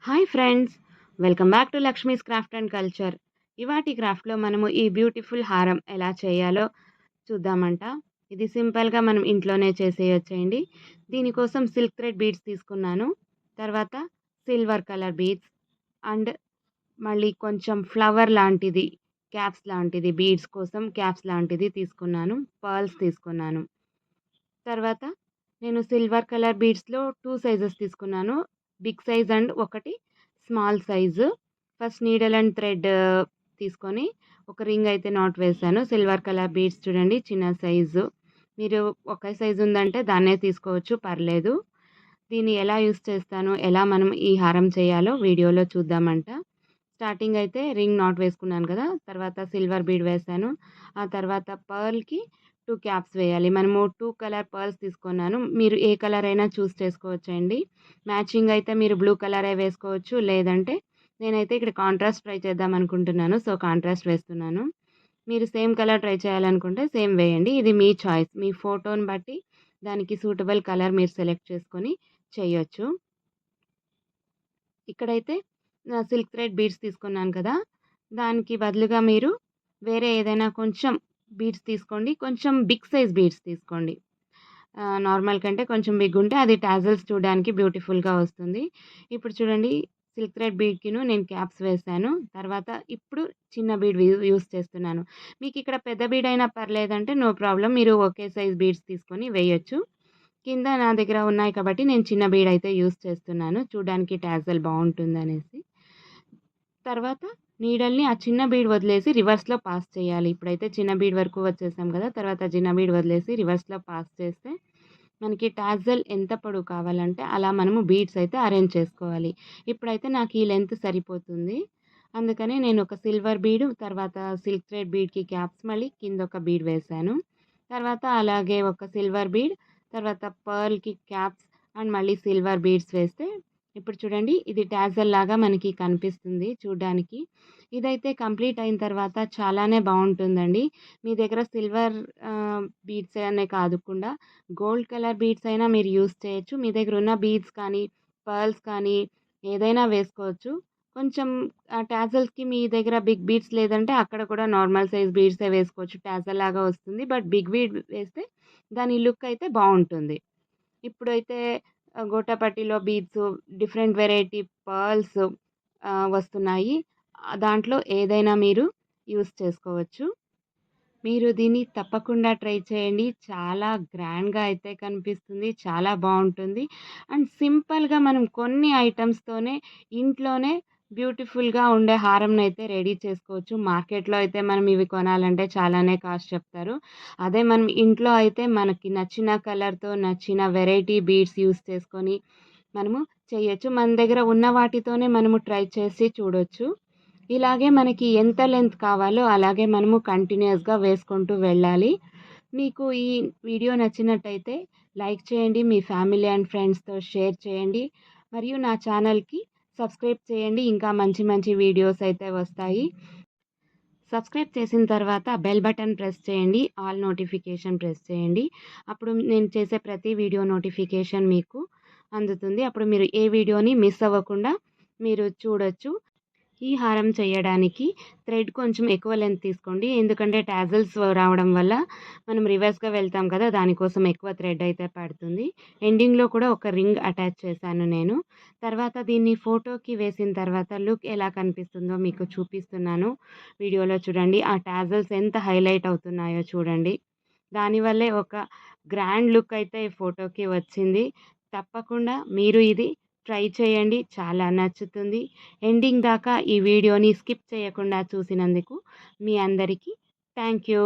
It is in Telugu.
Hi friends! Welcome back to Lakshmi's craft and culture. ఇవాటి క్రాఫ్ట్‌లో మనము ఈ బ్యూటిఫుల్ హారం ఎలా చేయాలో చూద్దామంట. ఇది సింపుల్‌గా మనం ఇంట్లోనే చేసేయొచ్చండి. దీనికోసం సిల్క్ థ్రెడ్ బీడ్స్ తీసుకున్నాను. తర్వాత సిల్వర్ కలర్ బీడ్స్ అండ్ మళ్ళీ కొంచెం ఫ్లవర్ లాంటిది, క్యాప్స్ లాంటిది బీడ్స్ కోసం క్యాప్స్ లాంటిది తీసుకున్నాను. పర్ల్స్ తీసుకున్నాను. తర్వాత నేను సిల్వర్ కలర్ బీడ్స్‌లో 2 సైజెస్ తీసుకున్నాను. బిగ్ సైజ్ అండ్ ఒకటి small size. First needle and thread తీసుకొని ఒక రింగ్ అయితే నాట్ వేశాను. సిల్వర్ కలర్ బీడ్స్ చూడండి చిన్న సైజు. మీరు ఒకే సైజు ఉందంటే దాన్నే తీసుకోవచ్చు పర్లేదు. దీన్ని ఎలా యూజ్ చేస్తాను, ఎలా మనం ఈ హారం చేయాలో వీడియోలో చూద్దామంట. స్టార్టింగ్ అయితే రింగ్ నాట్ వేసుకున్నాను కదా! తర్వాత సిల్వర్ బీడ్ వేశాను. ఆ తర్వాత పర్ల్‌కి 2 క్యాప్స్ వేయాలి. మనము 2 కలర్ పర్ల్స్ తీసుకున్నాను. మీరు ఏ కలర్ అయినా చూస్ చేసుకోవచ్చండి. మ్యాచింగ్ అయితే మీరు బ్లూ కలరే వేసుకోవచ్చు. లేదంటే నేనైతే ఇక్కడ కాంట్రాస్ట్ ట్రై చేద్దాం అనుకుంటున్నాను. సో, కాంట్రాస్ట్ వేస్తున్నాను. మీరు సేమ్ కలర్ ట్రై చేయాలనుకుంటే సేమ్ వేయండి. ఇది మీ చాయిస్. మీ ఫోటోని బట్టి దానికి సూటబుల్ కలర్ మీరు సెలెక్ట్ చేసుకొని చేయొచ్చు. ఇక్కడైతే సిల్క్ థ్రెడ్ బీడ్స్ తీసుకున్నాను కదా! దానికి బదులుగా మీరు వేరే ఏదైనా కొంచెం బీడ్స్ తీసుకోండి. కొంచెం బిగ్ సైజ్ బీడ్స్ తీసుకోండి. నార్మల్ కంటే కొంచెం బిగ్ ఉంటే అది టాజెల్స్ చూడడానికి బ్యూటిఫుల్‌గా వస్తుంది. ఇప్పుడు చూడండి సిల్క్ థ్రెడ్ బీడ్‌కిను నేను క్యాప్స్ వేశాను. తర్వాత ఇప్పుడు చిన్న బీడ్ యూజ్ చేస్తున్నాను. మీకిక్కడ పెద్ద బీడ్ అయినా పర్లేదంటే నో ప్రాబ్లమ్. మీరు ఒకే సైజ్ బీడ్స్ తీసుకొని వేయొచ్చు. కింద నా దగ్గర ఉన్నాయి కాబట్టి నేను చిన్న బీడ్ అయితే యూజ్ చేస్తున్నాను. చూడ్డానికి టాజెల్ బావుంటుందనేసి. తర్వాత నీడల్ని ఆ చిన్న బీడ్ వదిలేసి రివర్స్‌లో పాస్ చేయాలి. ఇప్పుడైతే చిన్న బీడ్ వరకు వచ్చేసాం కదా! తర్వాత చిన్న బీడ్ వదిలేసి రివర్స్‌లో పాస్ చేస్తే మనకి టాజెల్ ఎంత పొడవు కావాలంటే అలా మనము బీడ్స్ అయితే అరేంజ్ చేసుకోవాలి. ఇప్పుడైతే నాకు ఈ లెంత్ సరిపోతుంది. అందుకని నేను ఒక సిల్వర్ బీడు, తర్వాత సిల్క్ థ్రెడ్ బీడ్‌కి క్యాప్స్ మళ్ళీ కిందొక బీడ్ వేశాను. తర్వాత అలాగే ఒక సిల్వర్ బీడ్, తర్వాత పర్ల్‌కి క్యాప్స్ అండ్ మళ్ళీ సిల్వర్ బీడ్స్ వేస్తే ఇప్పుడు చూడండి ఇది టాజెల్ లాగా మనకి కనిపిస్తుంది చూడ్డానికి. ఇదైతే కంప్లీట్ అయిన తర్వాత చాలానే బావుంటుందండి. మీ దగ్గర సిల్వర్ బీడ్స్ అనే కాదుకుండా గోల్డ్ కలర్ బీడ్స్ అయినా మీరు యూజ్ చేయొచ్చు. మీ దగ్గర ఉన్న బీడ్స్ కానీ, పర్ల్స్ కానీ ఏదైనా వేసుకోవచ్చు. కొంచెం టాజెల్స్‌కి మీ దగ్గర బిగ్ బీడ్స్ లేదంటే అక్కడ కూడా నార్మల్ సైజ్ బీడ్సే వేసుకోవచ్చు. టాజెల్ లాగా వస్తుంది. బట్ బిగ్ బీడ్ వేస్తే దాని లుక్ అయితే బావుంటుంది. ఇప్పుడైతే గోటాపట్టీలో బీడ్స్, డిఫరెంట్ వెరైటీ పర్ల్స్ వస్తున్నాయి. దాంట్లో ఏదైనా మీరు యూజ్ చేసుకోవచ్చు. మీరు దీన్ని తప్పకుండా ట్రై చేయండి. చాలా గ్రాండ్‌గా అయితే కనిపిస్తుంది. చాలా బావుంటుంది. అండ్ సింపుల్‌గా మనం కొన్ని ఐటెమ్స్‌తోనే ఇంట్లోనే బ్యూటిఫుల్‌గా ఉండే హారంనైతే రెడీ చేసుకోవచ్చు. మార్కెట్‌లో అయితే మనం ఇవి కొనాలంటే చాలానే కాస్ట్ చెప్తారు. అదే మనం ఇంట్లో అయితే మనకి నచ్చిన కలర్‌తో నచ్చిన వెరైటీ బీడ్స్ యూజ్ చేసుకొని మనము చేయొచ్చు. మన దగ్గర ఉన్న వాటితోనే మనము ట్రై చేసి చూడొచ్చు. ఇలాగే మనకి ఎంత లెంత్ కావాలో అలాగే మనము కంటిన్యూయస్‌గా వేసుకుంటూ వెళ్ళాలి. మీకు ఈ వీడియో నచ్చినట్టయితే లైక్ చేయండి. మీ ఫ్యామిలీ అండ్ ఫ్రెండ్స్‌తో షేర్ చేయండి. మరియు నా ఛానల్‌కి సబ్స్క్రైబ్ చేయండి. ఇంకా మంచి మంచి వీడియోస్ అయితే వస్తాయి. సబ్స్క్రైబ్ చేసిన తర్వాత బెల్ బటన్ ప్రెస్ చేయండి. ఆల్ నోటిఫికేషన్ ప్రెస్ చేయండి. అప్పుడు నేను చేసే ప్రతి వీడియో నోటిఫికేషన్ మీకు అందుతుంది. అప్పుడు మీరు ఏ వీడియోని మిస్ అవ్వకుండా మీరు చూడొచ్చు. ఈ హారం చేయడానికి థ్రెడ్ కొంచెం ఎక్కువ లెంత్ తీసుకోండి. ఎందుకంటే టాజెల్స్ రావడం వల్ల మనం రివర్స్‌గా వెళ్తాం కదా! దానికోసం ఎక్కువ థ్రెడ్ అయితే పడుతుంది. ఎండింగ్‌లో కూడా ఒక రింగ్ అటాచ్ చేశాను నేను. తర్వాత దీన్ని ఫోటోకి వేసిన తర్వాత లుక్ ఎలా కనిపిస్తుందో మీకు చూపిస్తున్నాను. వీడియోలో చూడండి. ఆ టాజెల్స్ ఎంత హైలైట్ అవుతున్నాయో చూడండి. దానివల్లే ఒక గ్రాండ్ లుక్ అయితే ఈ ఫోటోకి వచ్చింది. తప్పకుండా మీరు ఇది ట్రై చేయండి. చాలా నచ్చుతుంది. ఎండింగ్ దాకా ఈ వీడియోని స్కిప్ చేయకుండా చూసినందుకు మీ అందరికీ థ్యాంక్ యూ.